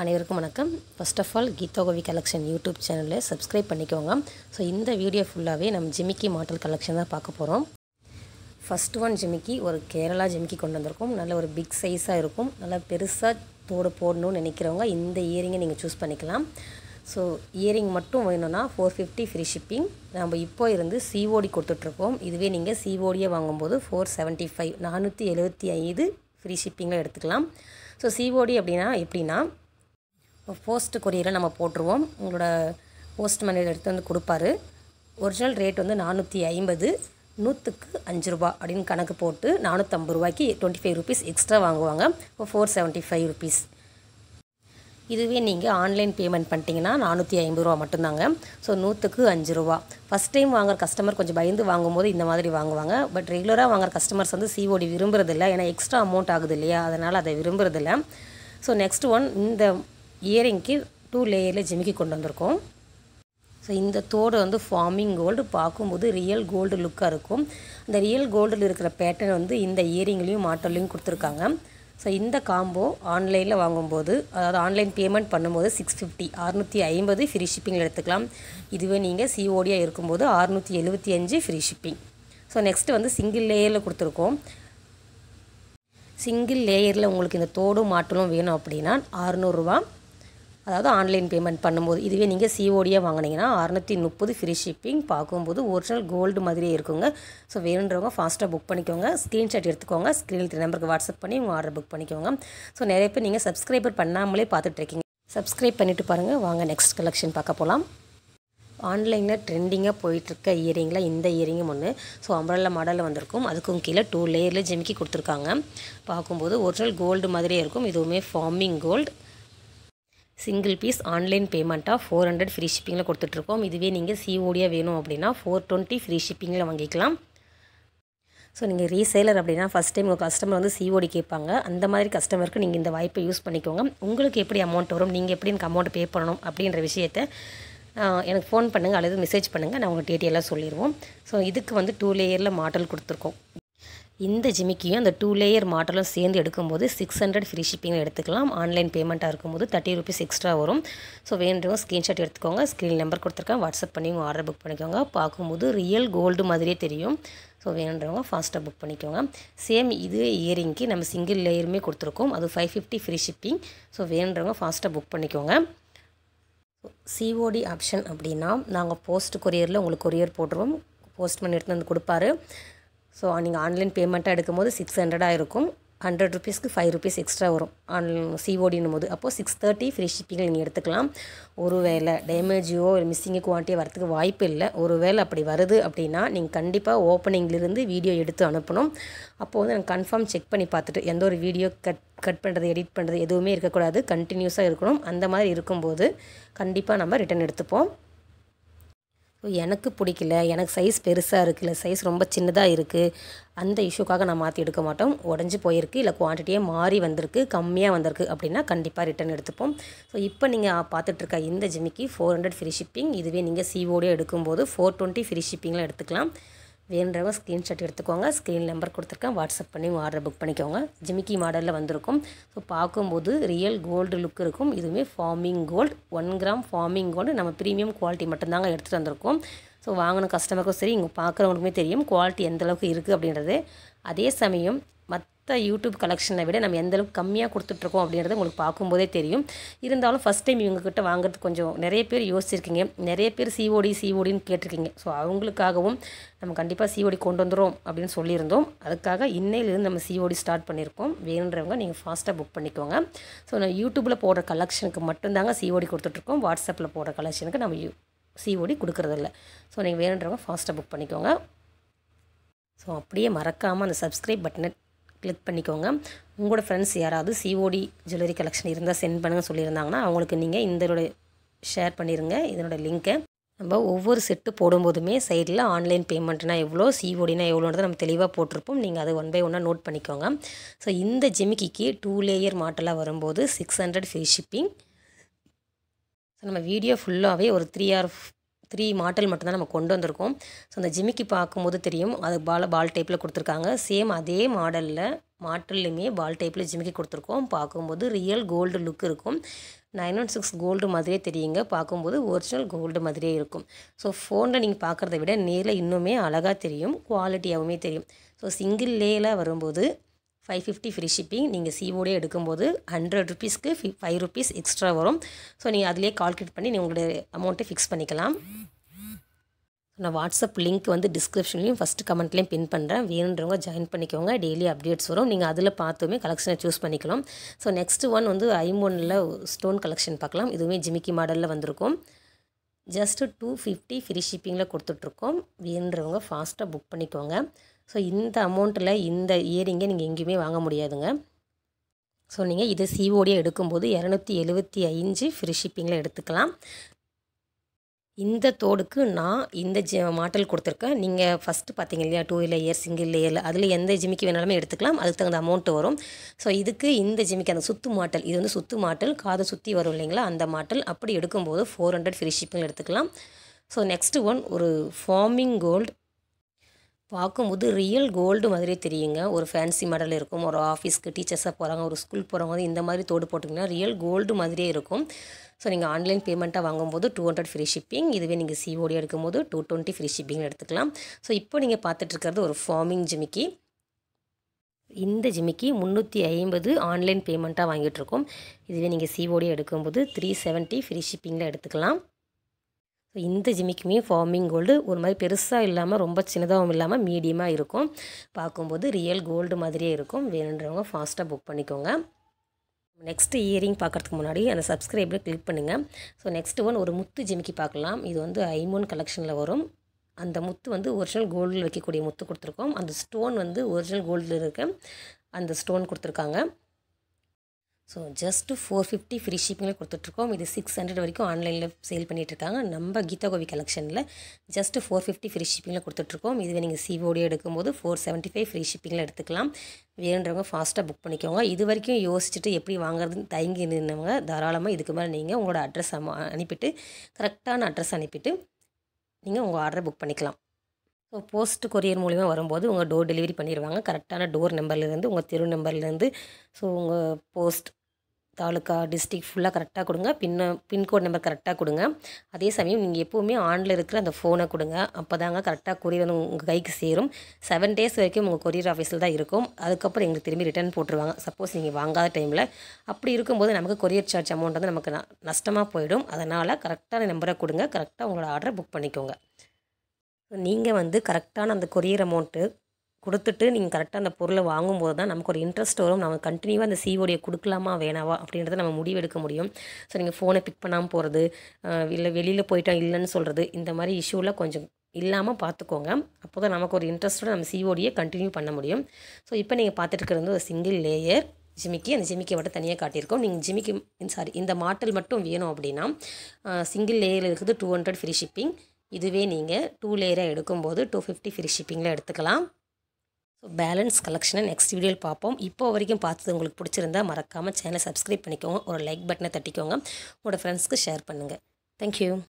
அனைவருக்கும் வணக்கம். First of all Geetha Kovi collection YouTube சேனலை சப்ஸ்கிரைப் பண்ணிக்கோங்க. ஸோ இந்த வீடியோ ஃபுல்லாகவே நம்ம ஜிமிக்கி மாடல் கலெக்ஷன் தான் பார்க்க போகிறோம். ஃபஸ்ட் ஒன் ஜிமிக்கி ஒரு கேரளா ஜிமிக்கி கொண்டு வந்திருக்கோம். நல்ல ஒரு பிக் சைஸாக இருக்கும். நல்லா பெருசாக தோடு போடணும்னு நினைக்கிறவங்க இந்த இயரிங்கை நீங்கள் சூஸ் பண்ணிக்கலாம். ஸோ இயரிங் மட்டும் வேணும்னா 450 ஃப்ரீ ஷிப்பிங். நம்ம இப்போ இருந்து சிஓடி கொடுத்துட்ருக்கோம். இதுவே நீங்கள் சிஓடியை வாங்கும்போது 475 475 ஃப்ரீ ஷிப்பிங்கில் எடுத்துக்கலாம். ஸோ சிஓடி அப்படின்னா எப்படின்னா போஸ்ட் கொரியரில் நம்ம போட்டுருவோம். உங்களோட போஸ்ட்மேன் எடுத்து வந்து கொடுப்பாரு. ஒரிஜினல் ரேட் வந்து 450, 100க்கு 5 ரூபா அப்படின்னு கணக்கு போட்டு 450 ரூபாய்க்கு 25 ருபீஸ் எக்ஸ்ட்ரா வாங்குவாங்க. இப்போ 475 ருபீஸ். இதுவே நீங்கள் ஆன்லைன் பேமெண்ட் பண்ணிட்டீங்கன்னா 450 ரூபா மட்டும்தாங்க. ஸோ 100க்கு 5 ரூபா. ஃபஸ்ட் டைம் வாங்குற கஸ்டமர் கொஞ்சம் பயந்து வாங்கும்போது இந்த மாதிரி வாங்குவாங்க. பட் ரெகுலராக வாங்குற கஸ்டமர்ஸ் வந்து சிஓடி விரும்புறதில்ல. ஏன்னா எக்ஸ்ட்ரா அமௌண்ட் ஆகுது இல்லையா, அதனால் அதை விரும்புறதில்ல. ஸோ நெக்ஸ்ட் ஒன் இந்த இயரிங்க்கு 2 லேயரில் ஜிமிக்கி கொண்டு வந்திருக்கோம். ஸோ இந்த தோடு வந்து ஃபார்மிங் கோல்டு பார்க்கும்போது ரியல் கோல்டு லுக்காக இருக்கும். அந்த ரியல் கோல்டில் இருக்கிற பேட்டர்ன் வந்து இந்த இயரிங்லேயும் மாட்டல்லையும் கொடுத்துருக்காங்க. ஸோ இந்த காம்போ ஆன்லைனில் வாங்கும்போது, அதாவது ஆன்லைன் பேமெண்ட் பண்ணும்போது 650 650 ஃப்ரீ ஷிப்பிங்கில் எடுத்துக்கலாம். இதுவே நீங்கள் சிஓடியாக இருக்கும்போது 675 ஃப்ரீ ஷிப்பிங். ஸோ நெக்ஸ்ட்டு வந்து சிங்கிள் லேயரில் கொடுத்துருக்கோம். சிங்கிள் லேயரில் உங்களுக்கு இந்த தோடும் மாட்டலும் வேணும் அப்படின்னா 600 ரூபா, அதாவது ஆன்லைன் பேமெண்ட் பண்ணும்போது. இதுவே நீங்கள் சிஓடியாக வாங்கினீங்கன்னா 630 ஃப்ரீ ஷிப்பிங். பார்க்கும்போது ஒரிஜினல் கோல்டு மாதிரியே இருக்குங்க. ஸோ வேணுன்றவங்க ஃபாஸ்ட்டாக புக் பண்ணிக்கோங்க. ஸ்க்ரீன்ஷாட் எடுத்துக்கோங்க. ஸ்க்ரீனில் நம்பருக்கு வாட்ஸ்அப் பண்ணி உங்கள் ஆர்டர் புக் பண்ணிக்கோங்க. ஸோ நிறைய பேர் நீங்கள் சப்ஸ்கிரைபர் பண்ணாமலே பார்த்துட்ருக்கீங்க. சப்ஸ்கிரைப் பண்ணிவிட்டு பாருங்கள். வாங்க நெக்ஸ்ட் கலெக்ஷன் பார்க்க போகலாம். ஆன்லைனில் ட்ரெண்டிங்காக போயிட்டுருக்க இயரிங்கில் இந்த இயரிங்கும் ஒன்று. ஸோ அம்ப்ரெல்லா மாடலில் வந்திருக்கும். அதுக்கும் கீழே 2 லேயரில் ஜிமிக்கி கொடுத்துருக்காங்க. பார்க்கும்போது ஒரிஜினல் கோல்டு மாதிரியே இருக்கும். இதுவுமே forming gold. Single piece online பேமெண்ட்டாக 400 ஃப்ரீ ஷிப்பிங்கில் கொடுத்துட்ருக்கோம். இதுவே நீங்கள் சிஓடியாக வேணும் அப்படின்னா 420 ஃப்ரீ ஷிப்பிங்கில் வாங்கிக்கலாம். ஸோ நீங்கள் ரீசேலர் அப்படின்னா ஃபஸ்ட் டைம் உங்கள் கஸ்டமர் வந்து சிஓடி கேட்பாங்க. அந்த மாதிரி கஸ்டமருக்கு நீங்கள் இந்த வாய்ப்பை யூஸ் பண்ணிக்கோங்க. உங்களுக்கு எப்படி அமௌண்ட் வரும், நீங்கள் எப்படி எனக்கு அமௌண்ட் பே பண்ணணும் அப்படின்ற விஷயத்தை எனக்கு ஃபோன் பண்ணுங்கள் அல்லது மெசேஜ் பண்ணுங்கள். நான் உங்களுக்கு டீட்டெயிலாக சொல்லிடுவோம். ஸோ இதுக்கு வந்து 2 லேயரில் மாடல் கொடுத்துருக்கோம். இந்த ஜிமிக்கியும் அந்த 2 லேயர் மாடலும் சேர்ந்து எடுக்கும்போது 600 ஃப்ரீ ஷிப்பிங்கில் எடுத்துக்கலாம். ஆன்லைன் பேமெண்ட்டாக இருக்கும்போது 30 ருபீஸ் எக்ஸ்ட்ரா வரும். ஸோ வேணுன்றவங்க ஸ்க்ரீன்ஷாட் எடுத்துக்கோங்க. ஸ்க்ரீன் நம்பர் கொடுத்துருக்கேன். வாட்ஸ்அப் பண்ணி உங்கள் ஆர்டர் புக் பண்ணிக்கோங்க. பார்க்கும்போது ரியல் கோல்டு மாதிரியே தெரியும். ஸோ வேணுன்றவங்க ஃபாஸ்ட்டாக புக் பண்ணிக்கோங்க. சேம் இது இயரிங்க்கு நம்ம சிங்கிள் லேயருமே கொடுத்துருக்கோம். அது 550 ஃப்ரீ ஷிப்பிங். ஸோ வேணுன்றவங்க ஃபாஸ்ட்டாக புக் பண்ணிக்கோங்க. சிஓடி ஆப்ஷன் அப்படின்னா நாங்கள் போஸ்ட் கொரியரில் உங்களுக்கு கொரியர் போட்டுருவோம். போஸ்ட்மேன் எடுத்து வந்து கொடுப்பாரு. ஸோ நீங்கள் ஆன்லைன் பேமெண்ட்டாக எடுக்கும்போது 600 இருக்கும். 100 ருபீஸ்க்கு 5 ருபீஸ் எக்ஸ்ட்ரா வரும் சிஓடின்னும் போது. அப்போது 630 ஃப்ரீ ஷிப்பிங்கில் நீங்கள் எடுத்துக்கலாம். ஒருவேளை டேமேஜோ மிஸ்ஸிங்கு குவான்டிட்டியோ வரத்துக்கு வாய்ப்பு இல்லை. ஒருவேளை அப்படி வருது அப்படின்னா நீங்கள் கண்டிப்பாக ஓப்பனிங்லேருந்து வீடியோ எடுத்து அனுப்பணும். அப்போது வந்து நாங்கள் கன்ஃபார்ம் செக் பண்ணி பார்த்துட்டு எந்த ஒரு வீடியோ கட் பண்ணுறது எடிட் பண்ணுறது எதுவுமே இருக்கக்கூடாது. கண்டினியூஸாக இருக்கணும். அந்த மாதிரி இருக்கும்போது கண்டிப்பாக நம்ம ரிட்டன் எடுத்துப்போம். ஸோ எனக்கு பிடிக்கல, எனக்கு சைஸ் பெருசாக இருக்குல்ல, சைஸ் ரொம்ப சின்னதாக இருக்குது, அந்த இஷ்யூக்காக நான் மாற்றி எடுக்க மாட்டோம். உடஞ்சி போயிருக்கு, இல்லை குவான்டிட்டியே மாறி வந்திருக்கு, கம்மியாக வந்திருக்கு அப்படின்னா கண்டிப்பாக ரிட்டன் எடுத்துப்போம். ஸோ இப்போ நீங்கள் பார்த்துட்ருக்க இந்த ஜிமிக்கி 400 ஃப்ரீ ஷிப்பிங். இதுவே நீங்கள் சிஓடியாக எடுக்கும்போது 420 ஃப்ரீ ஷிப்பிங்கில் எடுத்துக்கலாம். வேணுன்றவங்க ஸ்க்ரீன்ஷாட் எடுத்துக்கோங்க. ஸ்க்ரீன் நம்பர் கொடுத்துருக்கேன். வாட்ஸ்அப் பண்ணி ஆர்டர் புக் பண்ணிக்கோங்க. ஜிமிக்கி மாடலில் வந்திருக்கும். ஸோ பார்க்கும்போது ரியல் கோல்டு லுக் இருக்கும். இதுவுமே forming gold 1 gram forming gold. நம்ம ப்ரீமியம் குவாலிட்டி மட்டும்தாங்க எடுத்துகிட்டு வந்திருக்கோம். ஸோ வாங்கின கஸ்டமருக்கும் சரி, இங்கே பார்க்குறவங்களுக்குமே தெரியும் குவாலிட்டி எந்தளவுக்கு இருக்குது அப்படின்றது. அதே சமயம் மற்ற யூடியூப் கலெக்ஷனை விட நம்ம எந்தளவுக்கு கம்மியாக கொடுத்துட்ருக்கோம் அப்படின்றது உங்களுக்கு பார்க்கும்போதே தெரியும். இருந்தாலும் ஃபஸ்ட் டைம் இவங்ககிட்ட வாங்குறதுக்கு கொஞ்சம் நிறைய பேர் யோசிச்சிருக்கீங்க. நிறைய பேர் சிஓடின்னு கேட்டிருக்கீங்க. ஸோ அவங்களுக்காகவும் நம்ம கண்டிப்பாக சிஓடி கொண்டு வந்துடும் அப்படின்னு சொல்லியிருந்தோம். அதுக்காக இன்னையிலேருந்து நம்ம சிஓடி ஸ்டார்ட் பண்ணியிருக்கோம். வேணுன்றவங்க நீங்கள் ஃபாஸ்ட்டாக புக் பண்ணிக்கோங்க. ஸோ நான் யூடியூப்பில் போடுற கலெக்ஷனுக்கு மட்டும்தாங்க சிஓடி கொடுத்துட்ருக்கோம். வாட்ஸ்அப்பில் போடுற கலெக்ஷனுக்கு நம்ம சிஓடி கொடுக்குறதில்ல. ஸோ நீங்கள் வேணுன்றவங்க ஃபாஸ்ட்டாக புக் பண்ணிக்கோங்க. ஸோ அப்படியே மறக்காமல் அந்த சப்ஸ்கிரைப் பட்டனை கிளிக் பண்ணிக்கோங்க. உங்களோட ஃப்ரெண்ட்ஸ் யாராவது சிஓடி ஜுவல்லரி கலெக்ஷன் இருந்தால் சென்ட் பண்ணுங்கள் சொல்லியிருந்தாங்கன்னா அவங்களுக்கு நீங்கள் இதோட ஷேர் பண்ணிடுங்க, இதனோட லிங்க்கை. நம்ம ஒவ்வொரு செட்டு போடும்போதுமே சைடில் ஆன்லைன் பேமெண்ட்னா எவ்வளோ, சிஓடினா எவ்வளோன்றதை நம்ம தெளிவாக போட்டிருப்போம். நீங்கள் அதை 1 பை 1 நோட் பண்ணிக்கோங்க. ஸோ இந்த ஜிமிக்கிக்கு 2 லேயர் மாடலாக வரும்போது 600 ஃப்ரீ ஷிப்பிங். ஸோ நம்ம வீடியோ ஃபுல்லாகவே ஒரு 3 மாடல் மட்டும்தான் நம்ம கொண்டு வந்திருக்கோம். ஸோ அந்த ஜிமிக்கி பார்க்கும்போது தெரியும், அது பால் டைப்பில் கொடுத்துருக்காங்க. சேம் அதே மாடலில் மாட்டல்லையுமே பால் டைப்பில் ஜிமிக்கி கொடுத்துருக்கோம். பார்க்கும்போது ரியல் கோல்டு லுக் இருக்கும். 916 கோல்டு மாதிரியே தெரியுங்க. பார்க்கும்போது ஒரிஜினல் கோல்டு மாதிரியே இருக்கும். ஸோ ஃபோனில் நீங்கள் பார்க்குறத விட நேரில் இன்னுமே அழகாக தெரியும், குவாலிட்டியாகவுமே தெரியும். ஸோ சிங்கிள் லேயில் வரும்போது 550 ஃப்ரீ ஷிப்பிங். நீங்கள் சிஓடி எடுக்கும்போது 100 ருபீஸ்க்கு 5 ருபீஸ் எக்ஸ்ட்ரா வரும். ஸோ நீங்கள் அதிலே கால்குலேட் பண்ணி நீங்கள் உங்களுடைய அமௌண்ட்டை ஃபிக்ஸ் பண்ணிக்கலாம். நான் வாட்ஸ்அப் லிங்க் வந்து டிஸ்கிரிப்ஷன்லேயும் ஃபஸ்ட்டு கமெண்ட்லேயும் பின் பண்ணுறேன். வேணுன்றவங்க ஜாயின் பண்ணிக்கோங்க. டெய்லி அப்டேட்ஸ் வரும். நீங்கள் அதில் பார்த்துமே கலெக்ஷனை சூஸ் பண்ணிக்கலாம். ஸோ நெக்ஸ்ட்டு ஒன் வந்து ஐமோனில் ஸ்டோன் கலெக்ஷன் பார்க்கலாம். இதுவுமே ஜிமிக்கி மாடலில் வந்திருக்கும். ஜஸ்ட்டு 250 ஃப்ரீ ஷிப்பிங்கில் கொடுத்துட்ருக்கோம். வேணுன்றவங்க ஃபாஸ்ட்டாக புக் பண்ணிக்கோங்க. ஸோ இந்த அமௌண்ட்டில் இந்த இயரிங்கை நீங்கள் எங்கேயுமே வாங்க முடியாதுங்க. ஸோ நீங்கள் இது சிஓடியாக எடுக்கும்போது 275 ஃப்ரீ ஷிப்பிங்கில் எடுத்துக்கலாம். இந்த தோடுக்கு நான் இந்த மாடல் கொடுத்துருக்கேன். நீங்கள் ஃபஸ்ட்டு பார்த்தீங்க இல்லையா, 2 லேயர் சிங்கிள் லேயரில், அதில் எந்த ஜிமிக்கி வேணாலுமே எடுத்துக்கலாம். அதுக்கு தகுந்த அமௌண்ட்டு வரும். ஸோ இதுக்கு இந்த ஜிமிக்கி அந்த சுத்து மாட்டல், இது வந்து சுத்து மாட்டல், காது சுற்றி வரும் இல்லைங்களா, அந்த மாட்டல். அப்படி எடுக்கும்போது 400 ஃப்ரீ ஷிப்பிங்கில் எடுத்துக்கலாம். ஸோ நெக்ஸ்ட்டு ஒன் ஒரு ஃபார்மிங் கோல்டு. பார்க்கும்போது ரியல் கோல்டு மாதிரியே தெரியுங்க. ஒரு ஃபேன்சி மாடல் இருக்கும். ஒரு ஆஃபீஸ்க்கு டீச்சர்ஸாக போகிறாங்க, ஒரு ஸ்கூல் போகிறவங்க இந்த மாதிரி தோடு போட்டிங்கன்னா ரியல் கோல்டு மாதிரியே இருக்கும். ஸோ நீங்கள் ஆன்லைன் பேமெண்ட்டாக வாங்கும்போது 200 ஃப்ரீ ஷிப்பிங். இதுவே நீங்கள் சிஓடி எடுக்கும்போது 220 ஃப்ரீ ஷிப்பிங் எடுத்துக்கலாம். ஸோ இப்போ நீங்கள் பார்த்துட்ருக்கிறது ஒரு ஃபார்மிங் ஜிமிக்கி. இந்த ஜிமிக்கி 350 ஆன்லைன் பேமெண்ட்டாக வாங்கிட்டுருக்கோம். இதுவே நீங்கள் சிஓடி எடுக்கும்போது 370 ஃப்ரீ ஷிப்பிங்கில் எடுத்துக்கலாம். ஸோ இந்த ஜிமிக்குமே ஃபார்மிங் கோல்டு ஒரு மாதிரி பெருசாக இல்லாமல் ரொம்ப சின்னதாகவும் இல்லாமல் மீடியமாக இருக்கும். பார்க்கும்போது ரியல் கோல்டு மாதிரியே இருக்கும். வேணுன்றவங்க ஃபாஸ்ட்டாக புக் பண்ணிக்கோங்க. நெக்ஸ்ட்டு இயரிங் பார்க்குறதுக்கு முன்னாடி அந்த சப்ஸ்கிரைபரை கிளிக் பண்ணுங்கள். ஸோ நெக்ஸ்ட்டு ஒன் ஒரு முத்து ஜிமிக்கி பார்க்கலாம். இது வந்து ஐமோன் கலெக்ஷனில் வரும். அந்த முத்து வந்து ஒரிஜினல் கோல்டில் வைக்கக்கூடிய முத்து கொடுத்துருக்கோம். அந்த ஸ்டோன் வந்து ஒரிஜினல் கோல்டில் இருக்க அந்த ஸ்டோன் கொடுத்துருக்காங்க. ஸோ ஜஸ்ட்டு 450 ஃப்ரீ ஷிப்பிங்கில் கொடுத்துட்ருக்கோம். இது 600 வரைக்கும் ஆன்லைனில் சேல் பண்ணிகிட்ருக்காங்க. நம்ம கீதா கோவி கலெக்ஷனில் ஜஸ்ட்டு 450 ஃப்ரீ ஷிப்பிங்கில் கொடுத்துட்ருக்கோம். இதுவே நீங்கள் சிஓடி எடுக்கும்போது 475 ஃப்ரீ ஷிப்பிங்கில் எடுத்துக்கலாம். வேணுன்றவங்க ஃபாஸ்ட்டாக புக் பண்ணிக்கோங்க. இது வரைக்கும் யோசிச்சுட்டு எப்படி வாங்குறதுன்னு தயங்கி நின்றவங்க தாராளமாக இதுக்கு மேலே நீங்கள் உங்களோட அட்ரஸ் அனுப்பிட்டு கரெக்டான அட்ரஸ் அனுப்பிட்டு நீங்கள் உங்கள் ஆர்டரை புக் பண்ணிக்கலாம். ஸோ போஸ்ட் கொரியர் மூலிமா வரும்போது உங்கள் டோர் டெலிவரி பண்ணிடுவாங்க. கரெக்டான டோர் நம்பர்லேருந்து உங்கள் தெரு நம்பர்லேருந்து. ஸோ உங்கள் போஸ்ட் தாலுக்கா டிஸ்ட்ரிக்ட் ஃபுல்லாக கரெக்டாக கொடுங்க. பின்கோட் நம்பர் கரெக்டாக கொடுங்க. அதே சமயம் நீங்கள் எப்போவுமே ஆனில் இருக்கிற அந்த ஃபோனை கொடுங்க. அப்போ தாங்க கரெக்டாக கொரியர் வந்து உங்கள் கைக்கு சேரும். 7 டேஸ் வரைக்கும் உங்கள் கொரியர் ஆஃபீஸில் தான் இருக்கும். அதுக்கப்புறம் எங்களுக்கு திரும்பி ரிட்டர்ன் போட்டுருவாங்க. சப்போஸ் நீங்கள் வாங்காத டைமில். அப்படி இருக்கும்போது நமக்கு கொரியர் சார்ஜ் அமௌண்ட் வந்து நமக்கு நஷ்டமாக போயிடும். அதனால் கரெக்டான நம்பரை கொடுங்க. கரெக்டாக உங்களோட ஆர்டரை புக் பண்ணிக்கோங்க. நீங்கள் வந்து கரெக்டான அந்த கொரியர் அமௌண்ட்டு கொடுத்துட்டு நீங்கள் கரெக்டாக அந்த பொருளை வாங்கும்போது தான் நமக்கு ஒரு இன்ட்ரெஸ்ட் வரும். நம்ம கண்டினியூவாக அந்த சிஓடியை கொடுக்கலாமா வேணாவா அப்படின்றத நம்ம முடிவெடுக்க முடியும். ஸோ நீங்கள் ஃபோனை பிக் பண்ணாமல் போகிறது, இல்லை வெளியில் போயிட்டா இல்லைன்னு சொல்கிறது, இந்த மாதிரி இஷ்யூலாம் கொஞ்சம் இல்லாமல் பார்த்துக்கோங்க. அப்போ தான் நமக்கு ஒரு இன்ட்ரெஸ்ட்டோட நம்ம சிஓடியை கண்டினியூ பண்ண முடியும். ஸோ இப்போ நீங்கள் பார்த்துட்டு இருக்கிறது ஒரு சிங்கிள் லேயர் ஜிமிக்கி. அந்த ஜிமிக்கியை மட்டும் தனியாக காட்டியிருக்கோம். நீங்கள் ஜிமிக்கி இந்த மாடல் மட்டும் வேணும் அப்படின்னா சிங்கிள் லேயரில் இருக்குது 200 ஃப்ரீ ஷிப்பிங். இதுவே நீங்கள் 2 லேயராக எடுக்கும்போது 250 ஃப்ரீ ஷிப்பிங்கில் எடுத்துக்கலாம். ஸோ பேலன்ஸ் கலெக்ஷனை நெக்ஸ்ட் வீடியோவில் பார்ப்போம். இப்போ வரைக்கும் பார்த்தது உங்களுக்கு பிடிச்சிருந்தா மறக்காமல் சேனலை சப்ஸ்கிரைப் பண்ணிக்கோங்க. ஒரு லைக் பட்டனை தட்டிக்கோங்க. உங்களோட ஃப்ரெண்ட்ஸ்க்கு ஷேர் பண்ணுங்கள். தேங்க்யூ.